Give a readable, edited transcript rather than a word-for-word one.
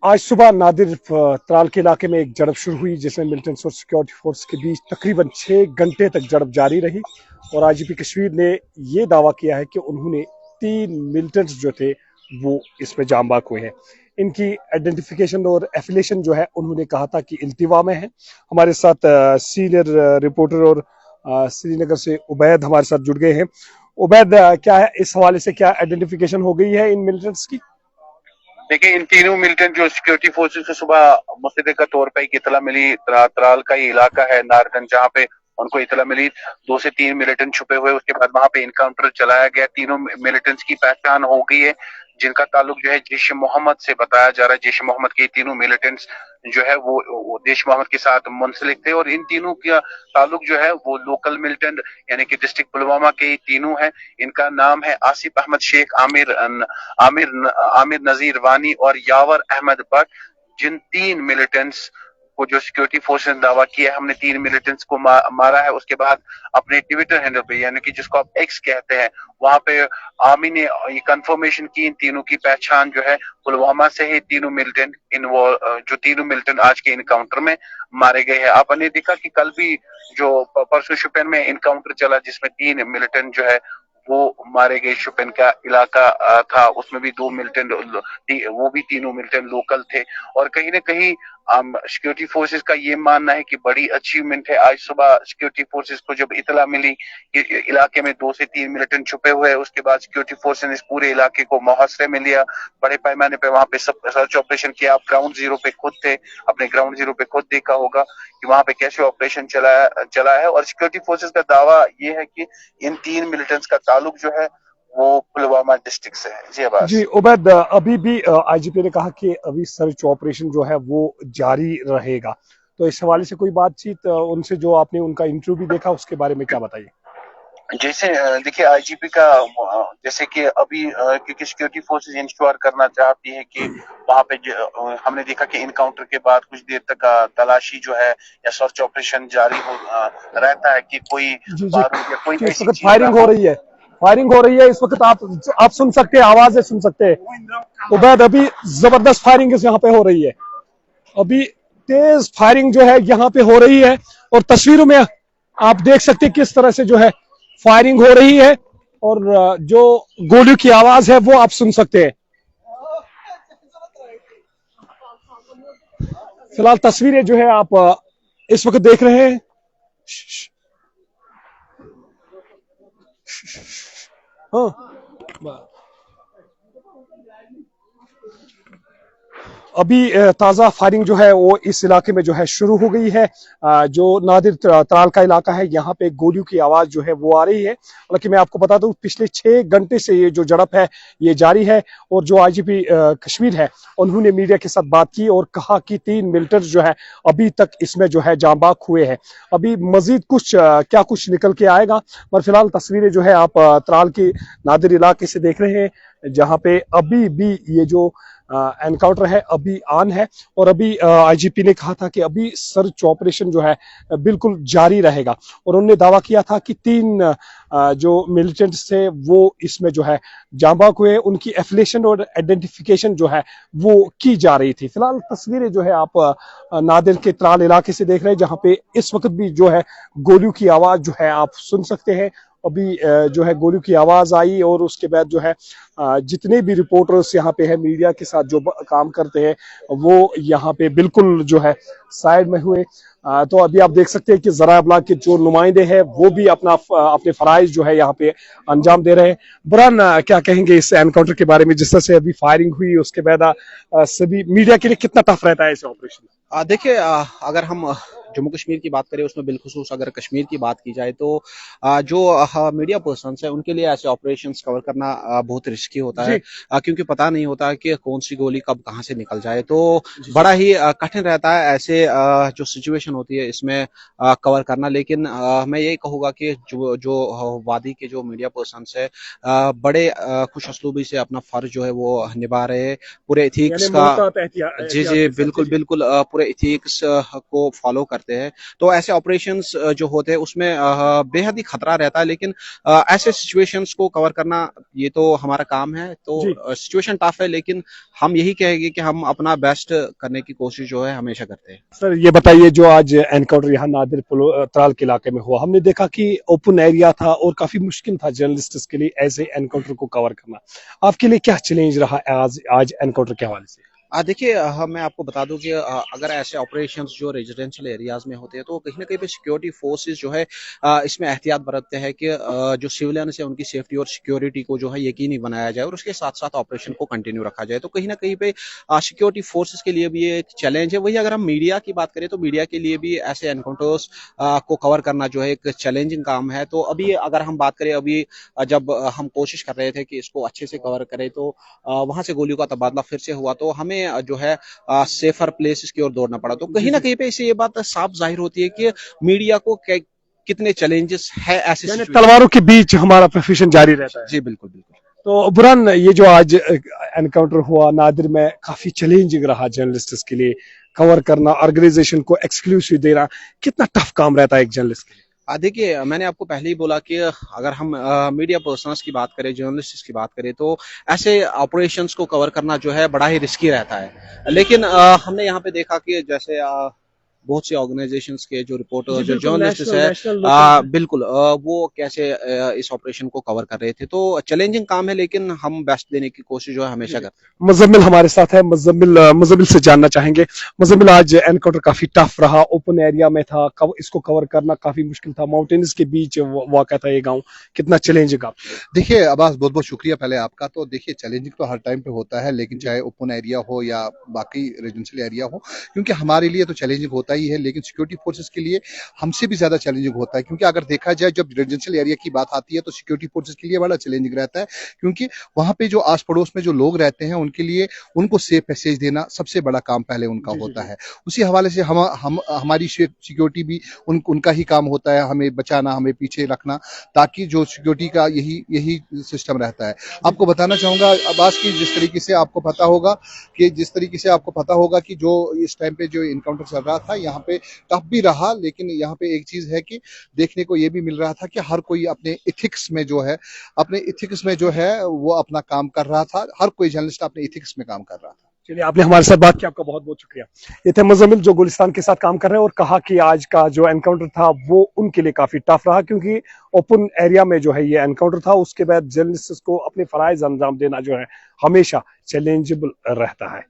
आज सुबह नादिर त्राल के इलाके में एक झड़प शुरू हुई जिसमें मिलिटेंट्स और सिक्योरिटी फोर्स के बीच तकरीबन 6 घंटे तक झड़प जारी रही। और आईजीपी कश्मीर ने यह दावा किया है कि उन्होंने 3 मिलिटेंट्स जो थे वो इसमें जाम बाक हुए हैं। इनकी आइडेंटिफिकेशन और एफिलिएशन जो है उन्होंने कहा था कि इल्तिवा में है। हमारे साथ सीनियर रिपोर्टर और श्रीनगर से उबैद हमारे साथ जुड़ गए हैं। उबैद, क्या है इस हवाले से, क्या आइडेंटिफिकेशन हो गई है इन मिलिटेंट्स की? देखिए, इन तीनों मिलिटेंट जो सिक्योरिटी फोर्सेस को सुबह मुस्तैद का तौर पर इतला मिली, त्राल का ये इलाका है नारगंज, जहाँ पे उनको इतला मिली 2 से 3 मिलिटेंट छुपे हुए। उसके बाद वहां पे इनकाउंटर चलाया गया। तीनों मिलिटेंट्स की पहचान हो गई है, जिनका ताल्लुक जो है जैश मोहम्मद से बताया जा रहा है। जैश मोहम्मद के तीनों मिलिटेंट्स जो है वो जैश मोहम्मद के साथ मुंसलिक थे, और इन तीनों का ताल्लुक जो है वो लोकल मिलिटेंट यानी कि डिस्ट्रिक्ट पुलवामा के तीनों है। इनका नाम है आसिफ अहमद शेख, आमिर नजीर वानी और यावर अहमद बट। जिन 3 मिलिटेंट्स को जो सिक्योरिटी फोर्स ने दावा किया है हमने 3 मिलिटेंट्स को मारा है, उसके बाद अपने ट्विटर हैंडल पे यानी कि जिसको आप एक्स कहते हैं वहां पे आर्मी ने ये कंफर्मेशन की इन तीनों की पहचान जो है पुलवामा से ही तीनों मिलिटेंट जो तीनों मिलिटेंट आज के इनकाउंटर में मारे गए हैं। आपने देखा कि कल भी जो परसों शुपियन में इनकाउंटर चला जिसमें 3 मिलिटेंट जो है वो मारे गए। शुपियन का इलाका था, उसमें भी 2 मिलिटेंट, वो भी तीनों मिलिटेंट लोकल थे। और कहीं ना कहीं सिक्योरिटी फोर्सेस का ये मानना है कि बड़ी अचीवमेंट है। आज सुबह सिक्योरिटी फोर्सेस को जब इतला मिली कि इलाके में 2 से 3 मिलिटेंट छुपे हुए हैं, उसके बाद सिक्योरिटी फोर्सेस ने इस पूरे इलाके को मुहसरे में लिया। बड़े पैमाने पे वहां पे सर्च ऑपरेशन किया। आप ग्राउंड जीरो पे खुद थे, अपने ग्राउंड जीरो पे खुद देखा होगा कि वहां पे कैसे ऑपरेशन चला है। और सिक्योरिटी फोर्सेस का दावा ये है कि इन 3 मिलिटेंट्स का ताल्लुक जो है वो पुलवामा डिस्ट्रिक्ट से है। जी अब्बास। जी उबैद, अभी भी आईजीपी ने कहा कि अभी सर्च ऑपरेशन जो है वो जारी रहेगा, तो इस हवाले से कोई बातचीत उनसे, जो आपने उनका इंटरव्यू भी देखा, उसके बारे में क्या बताइए? जैसे देखिए आईजीपी का जैसे कि अभी क्योंकि सिक्योरिटी फोर्सेस इंश्योर करना चाहती है कि वहां पे हमने देखा कि इनकाउंटर के बाद कुछ देर तक तलाशी जो है या सर्च ऑपरेशन जारी रहता है कि कोई जी जी बारूद या कोई जी, इस ऐसी वक्त चीज फायरिंग हो रही है, फायरिंग हो रही है इस वक्त। आप सुन सकते हैं, आवाजें सुन सकते हैं उबैद। अभी जबरदस्त फायरिंग इस यहाँ पे हो रही है, अभी तेज फायरिंग जो है यहाँ पे हो रही है। और तस्वीरों में आप देख सकते हैं किस तरह से जो है फायरिंग हो रही है, और जो गोलियों की आवाज है वो आप सुन सकते हैं। फिलहाल तस्वीरें जो है आप इस वक्त देख रहे हैं। हाँ, अभी ताज़ा फायरिंग जो है वो इस इलाके में जो है शुरू हो गई है। जो नादिर त्राल का इलाका है, यहाँ पे गोलियों की आवाज़ जो है वो आ रही है। हालांकि मैं आपको बता दूं, पिछले 6 घंटे से ये जो झड़प है ये जारी है। और जो आईजीपी कश्मीर है उन्होंने मीडिया के साथ बात की और कहा कि 3 मिलिटेंट्स जो है अभी तक इसमें जो है जाँ बाक हुए हैं। अभी मजीद कुछ क्या कुछ निकल के आएगा, पर फिलहाल तस्वीरें जो है आप त्राल के नादिर इलाके से देख रहे हैं, जहाँ पे अभी भी ये जो एनकाउंटर है अभी ऑन है। और अभी आईजीपी ने कहा था कि अभी सर्च ऑपरेशन जो है बिल्कुल जारी रहेगा। और उन्होंने दावा किया था कि 3 जो मिलिटेंट्स थे वो इसमें जो है जाँ बाक हुए, उनकी एफिलिएशन और आइडेंटिफिकेशन जो है वो की जा रही थी। फिलहाल तस्वीरें जो है आप नादिर के त्राल इलाके से देख रहे हैं, जहां पे इस वक्त भी जो है गोलियों की आवाज जो है आप सुन सकते हैं। अभी जो है गोलियों की आवाज आई, और उसके बाद जो है जितने भी रिपोर्टर्स यहाँ पे है, मीडिया के साथ जो काम करते हैं, वो यहाँ पे बिल्कुल जो है साइड में हुए। तो अभी आप देख सकते हैं कि जरा अबलाग के जो नुमाइंदे हैं वो भी अपने फराइज जो है यहाँ पे अंजाम दे रहे हैं। बुरहान, क्या कहेंगे इस एनकाउंटर के बारे में, जिस तरह से अभी फायरिंग हुई उसके बाद सभी मीडिया के लिए कितना टफ रहता है इस ऑपरेशन? देखिए, अगर हम जम्मू कश्मीर की बात करें, उसमें बिलखुसूस अगर कश्मीर की बात की जाए तो जो मीडिया पर्सन्स है उनके लिए ऐसे ऑपरेशंस कवर करना बहुत रिस्की होता है, क्योंकि पता नहीं होता कि कौन सी गोली कब कहां से निकल जाए। तो बड़ा ही कठिन रहता है ऐसे जो सिचुएशन होती है इसमें कवर करना। लेकिन मैं यही कहूँगा कि जो वादी के जो मीडिया पर्सन्स है बड़े खुश असलूबी से अपना फर्ज जो है वो निभा रहे हैं, पूरे एथिक्स का। जी जी, बिल्कुल बिल्कुल, पूरे एथिक्स को फॉलो करते करते हैं, तो ऐसे ऑपरेशंस जो होते हैं उसमें बेहद ही खतरा रहता है। लेकिन ऐसे सिचुएशंस को कवर करना ये तो हमारा काम है। तो जी सिचुएशन टफ है, लेकिन हम यही कहेंगे कि हम अपना बेस्ट करने की कोशिश जो है हमेशा करते हैं। सर, ये बताइए, जो आज एनकाउंटर यहाँ नादिर त्राल के इलाके में हुआ, हमने देखा कि ओपन एरिया था और काफी मुश्किल था जर्नलिस्ट्स के लिए ऐसे एनकाउंटर को कवर करना। आपके लिए क्या चैलेंज रहा आज एनकाउंटर के हवाले से? देखिए, मैं आपको बता दूं कि अगर ऐसे ऑपरेशंस जो रेजिडेंशियल एरियाज में होते हैं तो कहीं ना कहीं पे सिक्योरिटी फोर्सेस जो है इसमें एहतियात बरतते हैं कि जो सिविलियंस है उनकी सेफ्टी और सिक्योरिटी को जो है यकीनी बनाया जाए और उसके साथ साथ ऑपरेशन को कंटिन्यू रखा जाए। तो कहीं ना कहीं पे सिक्योरिटी फोर्सेस के लिए भी ये एक चैलेंज है। वही अगर हम मीडिया की बात करें तो मीडिया के लिए भी ऐसे एनकाउंटर्स को कवर करना जो है एक चैलेंजिंग काम है। तो अभी अगर हम बात करें, अभी जब हम कोशिश कर रहे थे कि इसको अच्छे से कवर करें, तो वहां से गोलियों का तबादला फिर से हुआ, तो हमें जो है सेफर प्लेसेस की ओर दौड़ना पड़ा। तो कहीं ना कहीं पे इससे ये बात साफ जाहिर होती है कि मीडिया को कितने चैलेंजेस है ऐसे यानी सिचुएशन। तलवारों के बीच हमारा प्रोफेशन जारी रहता है। जी बिल्कुल बिल्कुल। तो बुरहान, ये जो आज एनकाउंटर हुआ नादिर में, काफी चैलेंजिंग रहा जर्नलिस्ट्स के लिए कवर करना, ऑर्गेनाइजेशन को एक्सक्लूसिव देना, कितना टफ काम रहता है एक जर्नलिस्ट के लिए? देखिए, मैंने आपको पहले ही बोला कि अगर हम मीडिया पर्सनल्स की बात करें, जर्नलिस्ट्स की बात करें, तो ऐसे ऑपरेशंस को कवर करना जो है बड़ा ही रिस्की रहता है। लेकिन हमने यहाँ पे देखा कि जैसे बहुत सी ऑर्गेनाइजेशंस के जो रिपोर्टर, जो जर्नलिस्ट है, बिल्कुल वो कैसे इस ऑपरेशन को कवर कर रहे थे। तो चैलेंजिंग काम है, लेकिन हम बेस्ट देने की कोशिश जो है हमेशा करते हैं। मुजम्मिल हमारे साथ है। मुजम्मिल से जानना चाहेंगे, मुजम्मिल, आज एनकाउंटर काफी टफ रहा, ओपन एरिया में था, इसको कवर करना काफी मुश्किल था, माउंटेन्स के बीच वाक़ा था ये गांव, कितना चैलेंजिंग आप? देखिए अब्बास, बहुत बहुत शुक्रिया पहले आपका। तो देखिए, चैलेंजिंग तो हर टाइम पे होता है, लेकिन चाहे ओपन एरिया हो या बाकी रेजिडेंशियल एरिया हो, क्योंकि हमारे लिए तो चैलेंजिंग होता ही है, लेकिन सिक्योरिटी फोर्सेस के लिए हमसे भी ज्यादा चैलेंजिंग होता है। क्योंकि अगर देखा जाए, जब रेजिडेंशियल एरिया की बात आती है तो सिक्योरिटी फोर्सेस के लिए बड़ा चैलेंजिंग रहता है, क्योंकि वहां पे जो आस पड़ोस में जो लोग रहते हैं उनके लिए उनको सेफ पैसेज देना सबसे बड़ा काम पहले उनका होता है। उसी हवाले से हम हमारी सिक्योरिटी भी उनका ही काम होता है, हमें बचाना, हमें पीछे रखना, ताकि जो सिक्योरिटी का यही सिस्टम रहता है। आपको बताना चाहूंगा अब्बास की, जिस तरीके से आपको पता होगा कि जो इस टाइम पे जो इनकाउंटर चल रहा था, यहाँ पे टफ भी रहा, लेकिन यहाँ पे एक चीज है कि देखने को ये भी मिल रहा था कि हर कोई अपने इथिक्स में जो है वो अपना काम कर रहा था। हर कोई जर्नलिस्ट अपने इथिक्स में काम कर रहा था। चलिए, आपने हमारे साथ बात की, आपका बहुत बहुत शुक्रिया। ये थे मुजम्मिल, जो गुलिस्तान के साथ काम कर रहे हैं, और कहा कि आज का जो एनकाउंटर था वो उनके लिए काफी टफ रहा, क्योंकि ओपन एरिया में जो है ये एनकाउंटर था। उसके बाद जर्नलिस्ट को अपने फराइज अंजाम देना जो है हमेशा चैलेंजेबल रहता है।